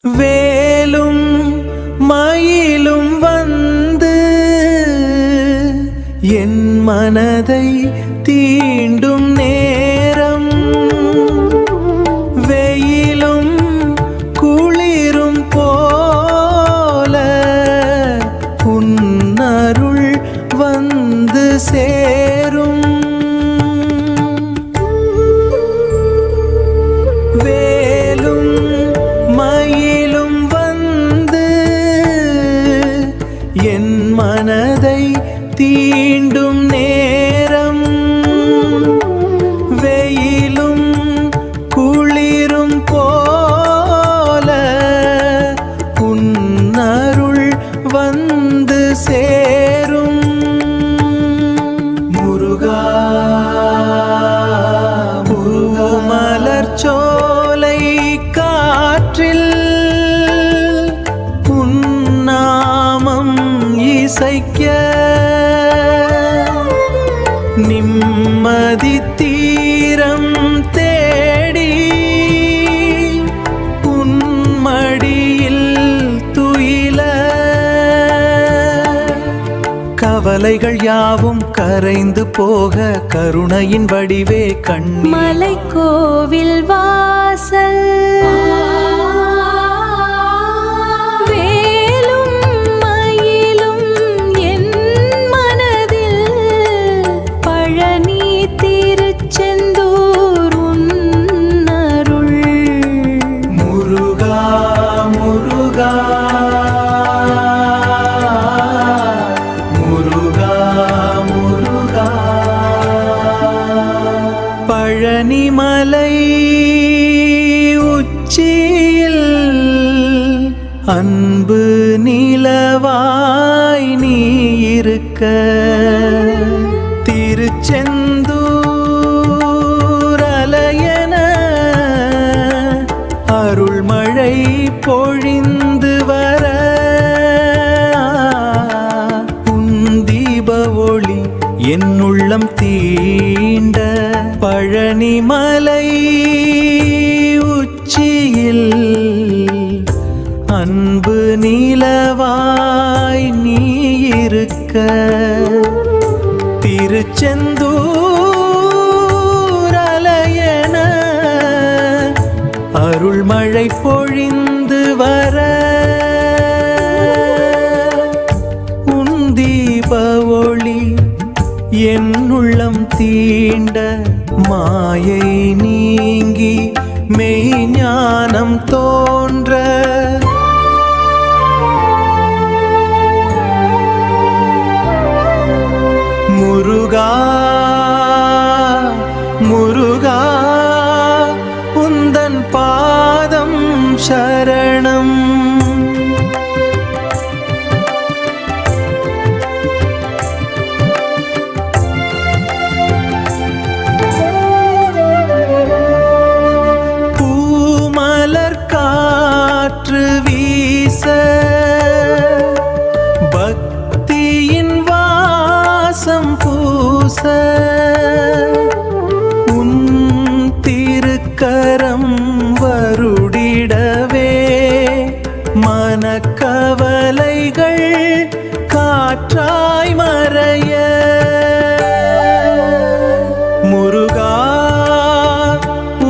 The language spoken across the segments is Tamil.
வேலும் மயிலும் வந்து என் மனதை தீண்டும் நேரம், வெயிலும் குளிரும் போல உன்னருள் வந்து சேரும். வேலும் மயிலும் வந்து என் மனதை தீண்டும் நேரம், வெயிலும் குளிரும் போல உன்னருள் வந்து சேரும். முருகா மலர்ச்சோலை காற்றில் உன்னாமம் இசைக்க, நிம்மதி தீரம் தேடி உன்மடியில் துயில, கவலைகள் யாவும் கரைந்து போக கருணையின் வடிவே கண்ணீர். மலைக்கோவில் வாசல் வேலும் மயிலும் என் மனதில், பழனி திருச்செந்தூர் உன்னருள். முருகா முருகா முருகா முருகா, பழனிமலை உச்சியில் அன்பு நிலவாய் நீ இருக்க, திருச்செந்தூர் அலையென அருள்மழை பொழிந்து வர, உன் தீப ஒளி என் உள்ளம் தீண்ட, பழனிமலை உச்சியில் அன்பு நிலவாய் நீ இருக்க, திருச்செந்தூர் அலையென அருள்மழை பொழிந்து வர, உன் தீப ஒளி என் உள்ளம் தீண்ட, மாயை நீங்கி மெய்ஞானம் தோன்ற, முருகா முருகா உந்தன் பாதம் சரணம். பூமலர் காற்று வீச, பக்தியின் வாசம் பூச, உன் திருக்கரம் வருடிடவே, மனக்கவலைகள் காற்றாய் மறைய, முருகா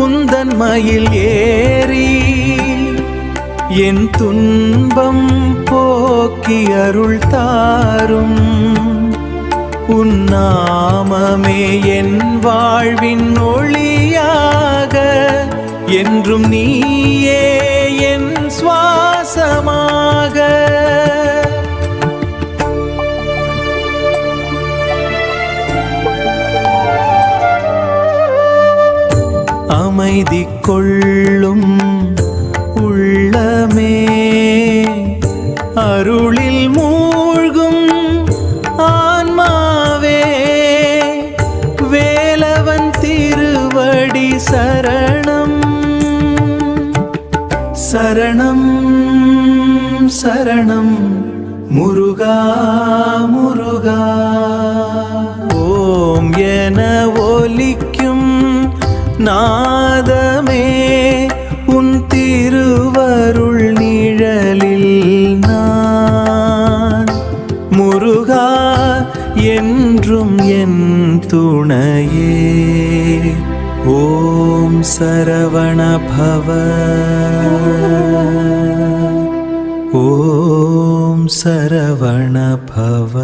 உந்தன் மயில் ஏறி என் துன்பம் போக்கி அருள் தாரும், உன் நாமமே என் வாழ்வின் ஒளியாக, என்றும் நீயே என் சுவாசமாக. அமைதி கொள்ளும் உள்ளமே, அருளில் மூழ்கும் ஆன்மாவே, வேலவன் திருவடி சரணம் சரணம் சரணம். முருகா முருகா ஓம் என ஒலிக்கும் நாதமே உன் திருவருள் நீ என்றும் என் துணையே. ஓம் சரவண பவ, ஓம் சரவண பவ.